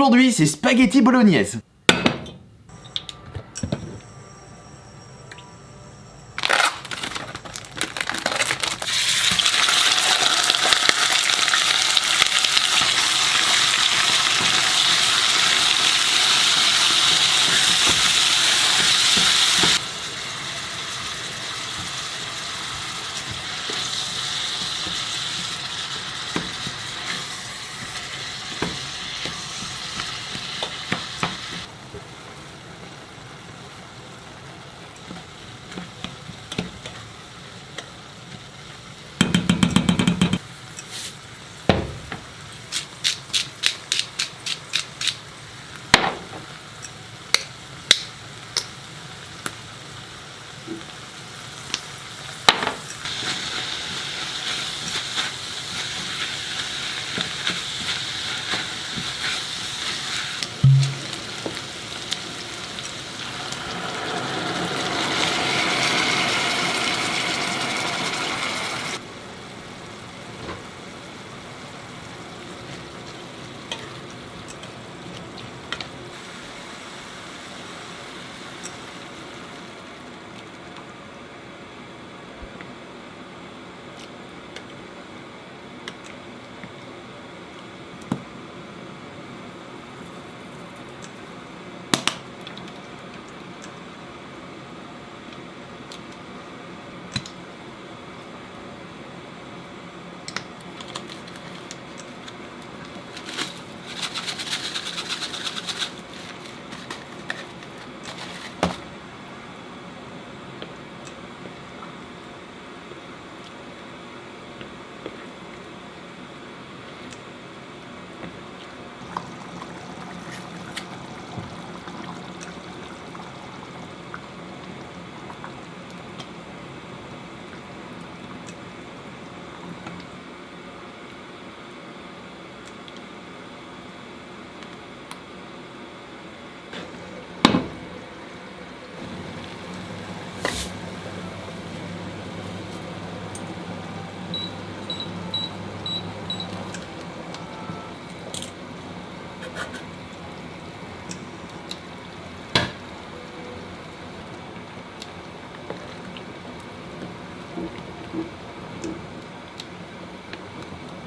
Aujourd'hui, c'est spaghetti bolognaise.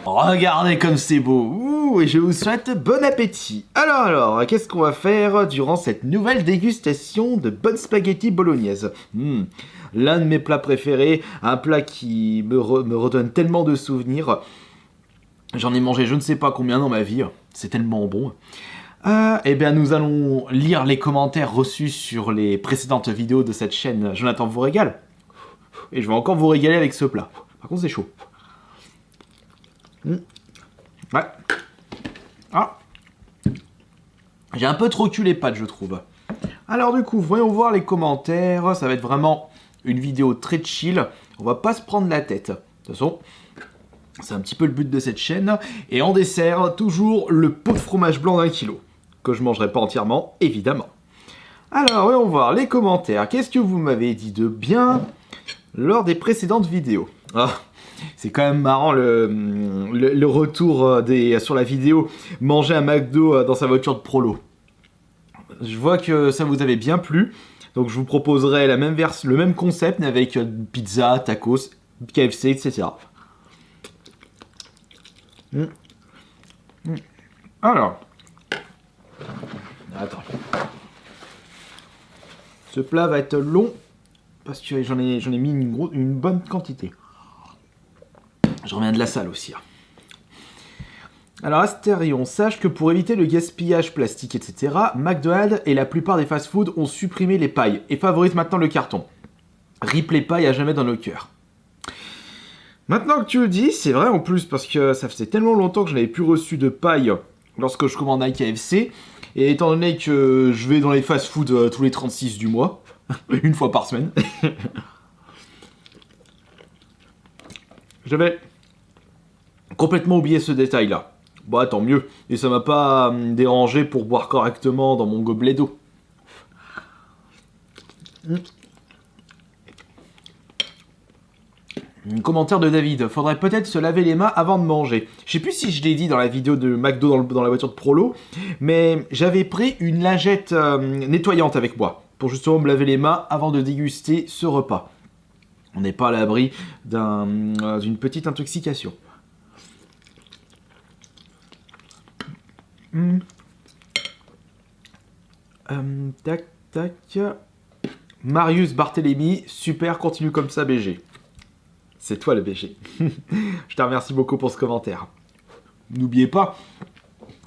Regardez comme c'est beau. Ouh, et je vous souhaite bon appétit. Alors, qu'est-ce qu'on va faire durant cette nouvelle dégustation de bonne spaghetti bolognaise? L'un de mes plats préférés, un plat qui me redonne tellement de souvenirs. J'en ai mangé je ne sais pas combien dans ma vie, c'est tellement bon. Eh bien, nous allons lire les commentaires reçus sur les précédentes vidéos de cette chaîne Jonathan vous régale. Et je vais encore vous régaler avec ce plat. Par contre, c'est chaud. Ouais. Ah. J'ai un peu trop cuit les pâtes, je trouve. Alors du coup, voyons voir les commentaires. Ça va être vraiment une vidéo très chill. On va pas se prendre la tête. De toute façon, c'est un petit peu le but de cette chaîne. Et en dessert, toujours le pot de fromage blanc d'1 kilo. Que je mangerai pas entièrement, évidemment. Alors, voyons voir les commentaires. Qu'est-ce que vous m'avez dit de bien lors des précédentes vidéos? C'est quand même marrant le retour sur la vidéo manger un McDo dans sa voiture de prolo. Je vois que ça vous avait bien plu, donc je vous proposerai le même concept mais avec pizza, tacos, KFC, etc. Alors, attends. Ce plat va être long parce que j'en ai mis une bonne quantité. Je reviens de la salle aussi. Alors Astérion, sache que pour éviter le gaspillage plastique, etc., McDonald's et la plupart des fast-foods ont supprimé les pailles et favorisent maintenant le carton. Rip les pailles à jamais dans nos cœurs. Maintenant que tu le dis, c'est vrai en plus, parce que ça faisait tellement longtemps que je n'avais plus reçu de paille lorsque je commandais un KFC, et étant donné que je vais dans les fast-foods tous les 36 du mois, une fois par semaine, j'avais complètement oublié ce détail-là. Bah tant mieux, et ça m'a pas dérangé pour boire correctement dans mon gobelet d'eau. Un commentaire de David. Faudrait peut-être se laver les mains avant de manger. Je sais plus si je l'ai dit dans la vidéo de McDo dans la voiture de Prolo, mais j'avais pris une lingette nettoyante avec moi pour justement me laver les mains avant de déguster ce repas. On n'est pas à l'abri d'une petite intoxication. Tac, tac. Marius Barthélémy, super, continue comme ça, BG. C'est toi le BG. Je te remercie beaucoup pour ce commentaire. N'oubliez pas,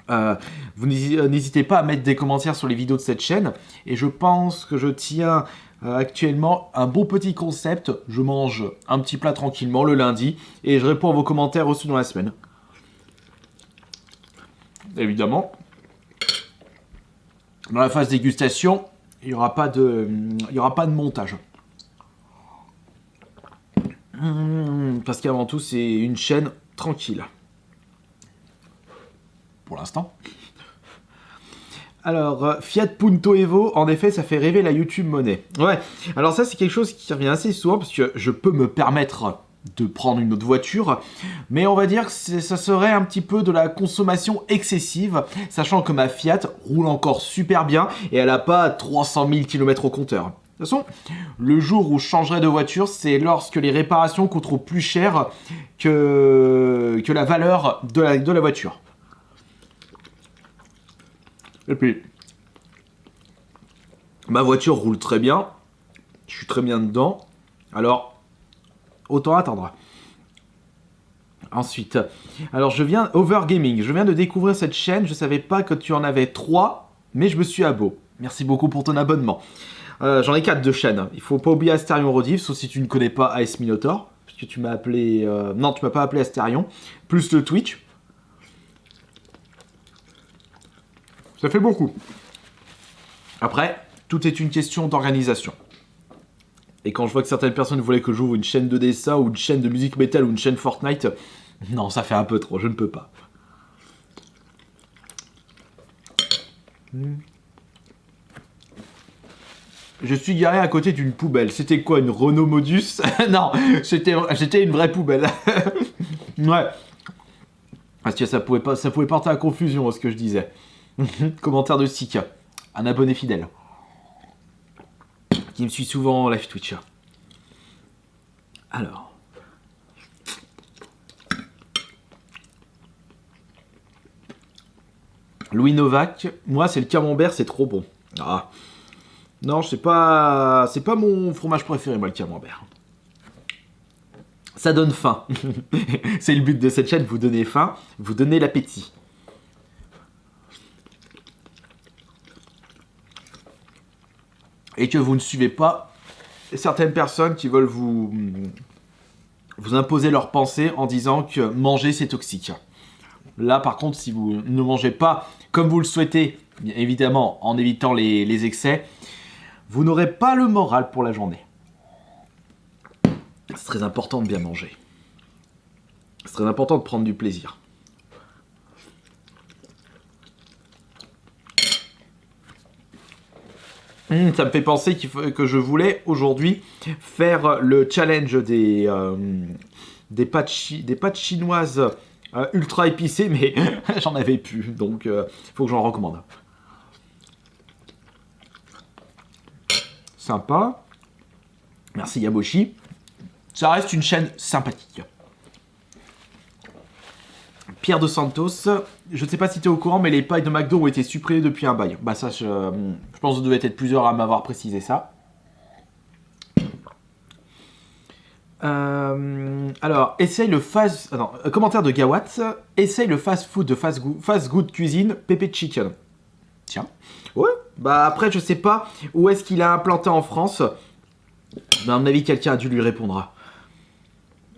vous n'hésitez pas à mettre des commentaires sur les vidéos de cette chaîne. Et je pense que je tiens actuellement un bon petit concept. Je mange un petit plat tranquillement le lundi et je réponds à vos commentaires reçus dans la semaine. Évidemment, dans la phase dégustation, il n'y aura pas de montage. Parce qu'avant tout, c'est une chaîne tranquille. Pour l'instant. Alors, Fiat Punto Evo, en effet, ça fait rêver la YouTube monnaie. Ouais, alors ça, c'est quelque chose qui revient assez souvent, parce que je peux me permettre de prendre une autre voiture, mais on va dire que ça serait un petit peu de la consommation excessive, sachant que ma Fiat roule encore super bien, et elle n'a pas 300 000 km au compteur. De toute façon, le jour où je changerai de voiture, c'est lorsque les réparations coûteront plus cher que la valeur de la voiture. Et puis, ma voiture roule très bien, je suis très bien dedans, alors autant attendre. Ensuite, alors Overgaming, je viens de découvrir cette chaîne, je savais pas que tu en avais 3, mais je me suis abo. Merci beaucoup pour ton abonnement. J'en ai 4 de chaînes. Il faut pas oublier Asterion Rediff, sauf si tu ne connais pas AS Minotaur, puisque tu m'as appelé... non, tu m'as pas appelé Asterion. Plus le Twitch. Ça fait beaucoup. Après, tout est une question d'organisation. Et quand je vois que certaines personnes voulaient que j'ouvre une chaîne de dessin, ou une chaîne de musique metal, ou une chaîne Fortnite, non, ça fait un peu trop, je ne peux pas. Je suis garé à côté d'une poubelle. C'était quoi, une Renault Modus? Non, c'était une vraie poubelle. Ouais. Parce que ça pouvait porter à confusion, ce que je disais. Commentaire de Sika, un abonné fidèle. Qui me suit souvent en live Twitch. Alors. Louis Novak, moi c'est le camembert, c'est trop bon. Ah. Non, c'est pas mon fromage préféré, moi, le camembert. Ça donne faim. C'est le but de cette chaîne, vous donner faim, vous donner l'appétit. Et que vous ne suivez pas certaines personnes qui veulent vous imposer leurs pensées en disant que manger c'est toxique. Là par contre, si vous ne mangez pas comme vous le souhaitez, évidemment en évitant les excès, vous n'aurez pas le moral pour la journée. C'est très important de bien manger. C'est très important de prendre du plaisir. Ça me fait penser que je voulais aujourd'hui faire le challenge des pâtes chinoises ultra épicées, mais j'en avais plus, donc faut que j'en recommande. Sympa. Merci Yaboshi. Ça reste une chaîne sympathique. Pierre de Santos, je ne sais pas si tu es au courant, mais les pailles de McDo ont été supprimées depuis un bail. Bah ça, je pense que vous devez être plusieurs à m'avoir précisé ça. Alors, essaye le fast... non, commentaire de Gawat. Essaye le fast food de fast good cuisine, Pepe Chicken. Tiens. Ouais. Bah après, je sais pas où est-ce qu'il a implanté en France. Mais à mon avis, quelqu'un a dû lui répondre.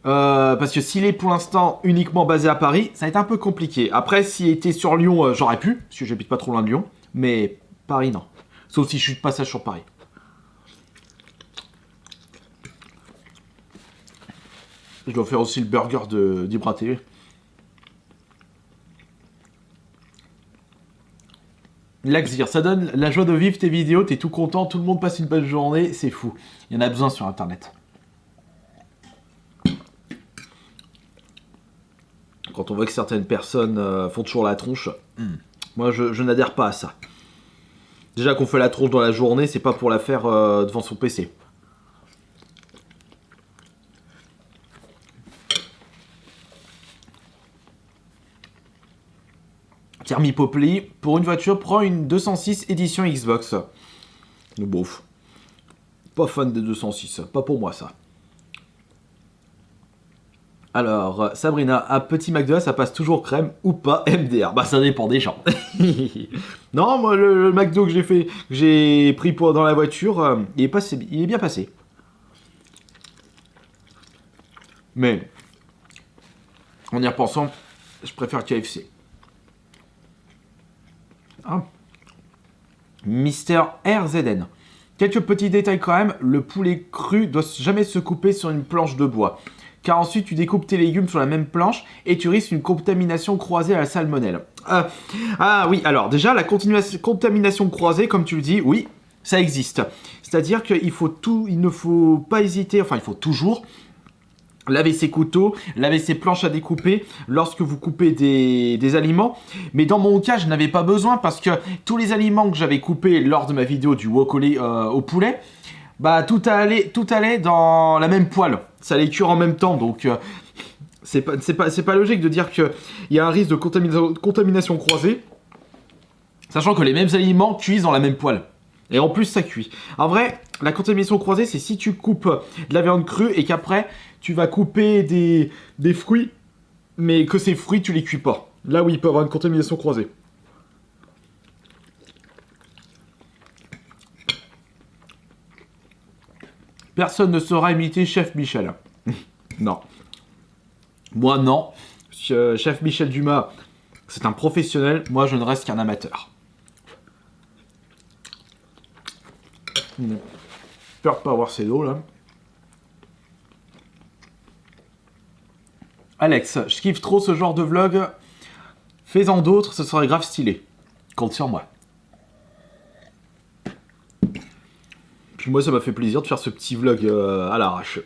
Parce que s'il est pour l'instant uniquement basé à Paris, ça va être un peu compliqué. Après, s'il était sur Lyon, j'aurais pu, parce que j'habite pas trop loin de Lyon. Mais Paris, non. Sauf si je suis de passage sur Paris. Je dois faire aussi le burger d'Ibra TV. Laxir, ça donne la joie de vivre tes vidéos, t'es tout content, tout le monde passe une bonne journée, c'est fou. Il y en a besoin sur internet. Quand on voit que certaines personnes font toujours la tronche, moi je n'adhère pas à ça. Déjà qu'on fait la tronche dans la journée, c'est pas pour la faire devant son PC. Thermopylae, pour une voiture, prends une 206 édition Xbox. Bof. Pas fan des 206, pas pour moi ça. Alors, Sabrina, un petit McDo, ça passe toujours crème ou pas MDR? Bah ça dépend des gens. Non, moi le McDo que j'ai pris dans la voiture, il est bien passé. Mais, en y repensant, je préfère KFC. Ah. Mister RZN. Quelques petits détails quand même, le poulet cru doit jamais se couper sur une planche de bois. Car ensuite tu découpes tes légumes sur la même planche et tu risques une contamination croisée à la salmonelle. Ah oui, alors déjà la contamination croisée, comme tu le dis, oui, ça existe. C'est-à-dire qu'il ne faut pas hésiter, enfin il faut toujours laver ses couteaux, laver ses planches à découper lorsque vous coupez des aliments. Mais dans mon cas, je n'avais pas besoin parce que tous les aliments que j'avais coupés lors de ma vidéo du wok au poulet, bah tout allait dans la même poêle. Ça allait cuire en même temps, donc c'est pas logique de dire qu'il y a un risque de contamination croisée, sachant que les mêmes aliments cuisent dans la même poêle. Et en plus, ça cuit. En vrai, la contamination croisée, c'est si tu coupes de la viande crue et qu'après, tu vas couper des fruits, mais que ces fruits, tu les cuis pas. Là où il peut y avoir une contamination croisée. Personne ne saura imiter Chef Michel. Non. Moi, non. Chef Michel Dumas, c'est un professionnel. Moi, je ne reste qu'un amateur. J'espère pas avoir ces dos là. Alex, je kiffe trop ce genre de vlog. Fais-en d'autres, ce serait grave stylé. Compte sur moi. Puis moi, ça m'a fait plaisir de faire ce petit vlog à l'arrache.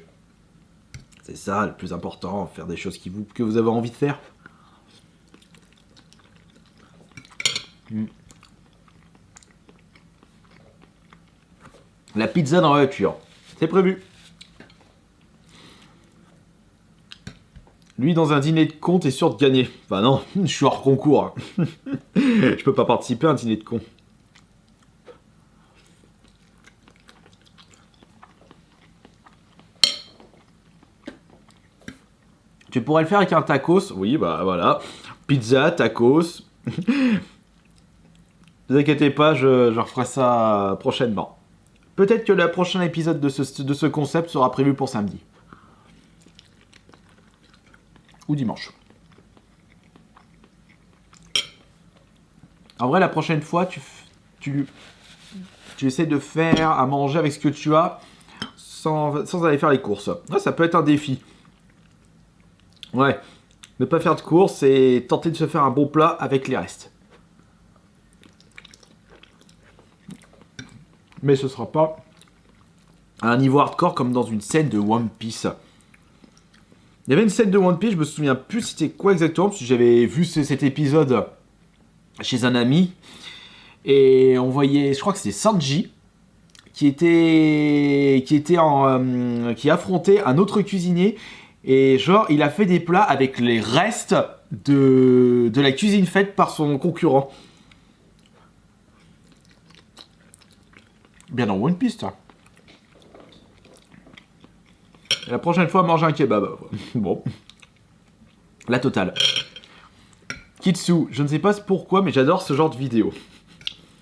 C'est ça le plus important, faire des choses que vous avez envie de faire. La pizza dans la voiture, c'est prévu. Lui, dans un dîner de con, t'es sûr de gagner. Enfin non, je suis hors concours. Je peux pas participer à un dîner de con. Tu pourrais le faire avec un tacos. Oui, bah voilà. Pizza, tacos. Ne vous inquiétez pas, je referai ça prochainement. Peut-être que le prochain épisode de ce concept sera prévu pour samedi. Ou dimanche. En vrai, la prochaine fois, tu essaies de faire à manger avec ce que tu as sans aller faire les courses. Ouais, ça peut être un défi. Ouais. Ne pas faire de courses et tenter de se faire un bon plat avec les restes. Mais ce sera pas à un niveau hardcore comme dans une scène de One Piece. Il y avait une scène de One Piece, je me souviens plus c'était quoi exactement, parce que j'avais vu cet épisode chez un ami, et on voyait, je crois que c'était Sanji, qui affrontait un autre cuisinier, et genre, il a fait des plats avec les restes de la cuisine faite par son concurrent. Bien dans One Piece, ça. La prochaine fois, manger un kebab. Bon. La totale. Kitsu, je ne sais pas pourquoi, mais j'adore ce genre de vidéo.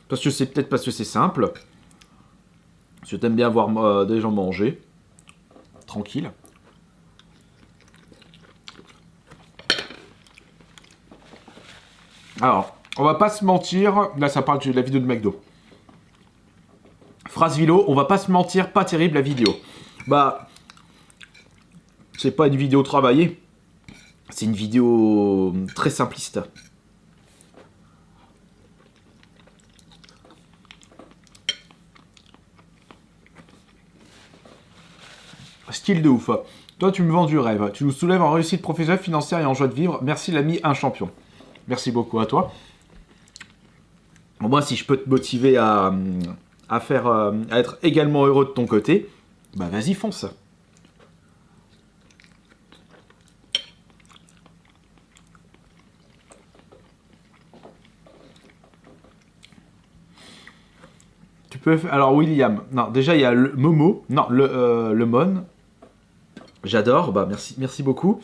Parce que c'est peut-être parce que c'est simple. Parce que t'aimes bien voir des gens manger. Tranquille. Alors, on va pas se mentir. Là, ça parle de la vidéo de McDo. Phrase Vilo, on va pas se mentir, pas terrible la vidéo. Bah, c'est pas une vidéo travaillée. C'est une vidéo très simpliste. Style de ouf. Toi, tu me vends du rêve. Tu nous soulèves en réussite professionnelle, financière et en joie de vivre. Merci l'ami, un champion. Merci beaucoup à toi. Bon, moi, si je peux te motiver à faire, à être également heureux de ton côté, bah vas-y, fonce. Tu peux faire... Alors, William. Non, déjà, il y a le Momo. Non, le Mon. J'adore. Bah, merci beaucoup.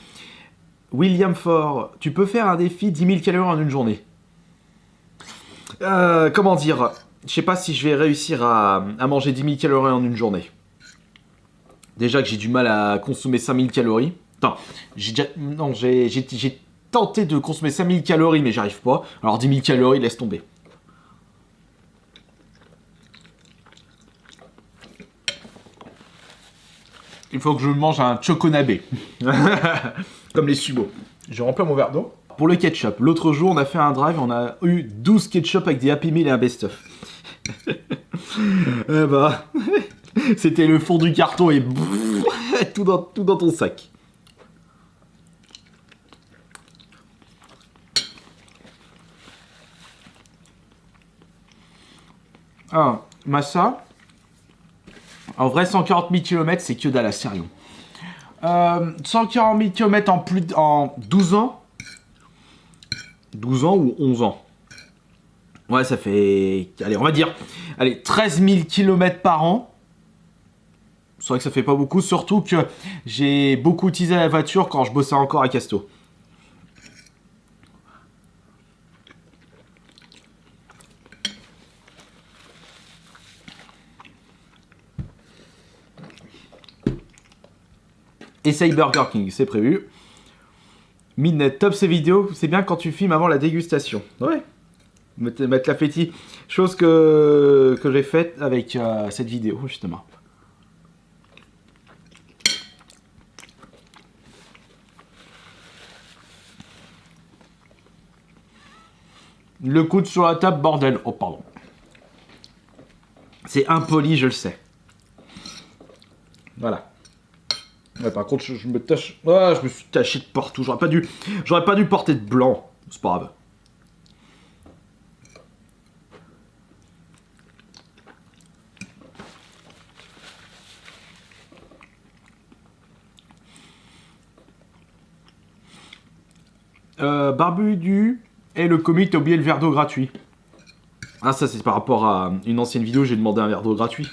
William Ford. Tu peux faire un défi 10 000 calories en une journée. Comment dire? Je sais pas si je vais réussir à manger 10 000 calories en une journée. Déjà que j'ai du mal à consommer 5 000 calories. Attends, j'ai tenté de consommer 5 000 calories, mais j'arrive pas. Alors 10 000 calories, laisse tomber. Il faut que je mange un choconabe. Comme les sumo. Je remplis mon verre d'eau. Pour le ketchup, l'autre jour, on a fait un drive, on a eu 12 ketchup avec des Happy Meal et un best-of. Eh bah, c'était le fond du carton et tout dans ton sac. Ah, Massa. En vrai, 140 000 km, c'est que dalle, sérieux. 140 000 km en 12 ans. 12 ans ou 11 ans. Ouais, ça fait... Allez, on va dire... Allez, 13 000 km par an. C'est vrai que ça fait pas beaucoup, surtout que j'ai beaucoup utilisé la voiture quand je bossais encore à Casto. Essaye Burger King, c'est prévu. Midnight, top ces vidéos, c'est bien quand tu filmes avant la dégustation. Ouais. Mettre l'appétit. Chose que j'ai faite avec cette vidéo, justement. Le coude sur la table, bordel. Oh, pardon. C'est impoli, je le sais. Voilà. Ouais, par contre, je me tâche... Ah, je me suis taché de partout. J'aurais pas dû porter de blanc. C'est pas grave. Barbudu et le comique, t'as oublié le verre d'eau gratuit. Ah, ça, c'est par rapport à une ancienne vidéo, j'ai demandé un verre d'eau gratuit.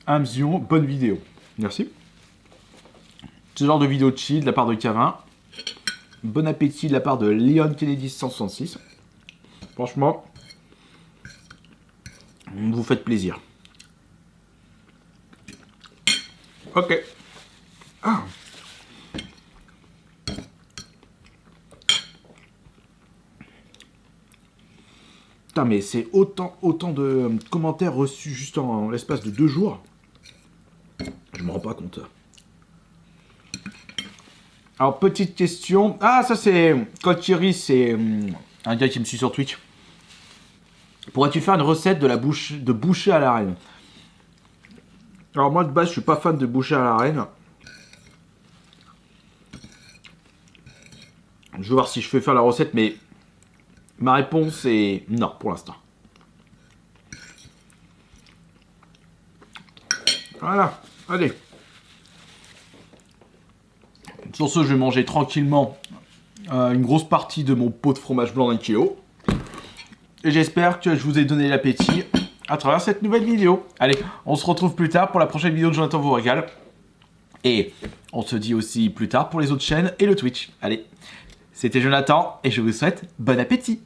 Amzion, bonne vidéo. Merci. Ce genre de vidéo de chill de la part de Cavin. Bon appétit de la part de Leon Kennedy 166. Franchement, vous faites plaisir. Ok. Ah. Putain, mais c'est autant de commentaires reçus juste en l'espace de 2 jours. Je me rends pas compte. Alors, petite question. Ah, ça c'est... Thierry, c'est un gars qui me suit sur Twitch. Pourrais-tu faire une recette de boucher à l'arène? Alors moi, de base, je suis pas fan de boucher à l'arène. Je vais voir si je fais faire la recette, mais ma réponse est non pour l'instant. Voilà, allez. Sur ce, je vais manger tranquillement une grosse partie de mon pot de fromage blanc d'1 kg. Et j'espère que je vous ai donné l'appétit à travers cette nouvelle vidéo. Allez, on se retrouve plus tard pour la prochaine vidéo de Jonathan vous régale. Et on se dit aussi plus tard pour les autres chaînes et le Twitch. Allez, c'était Jonathan et je vous souhaite bon appétit.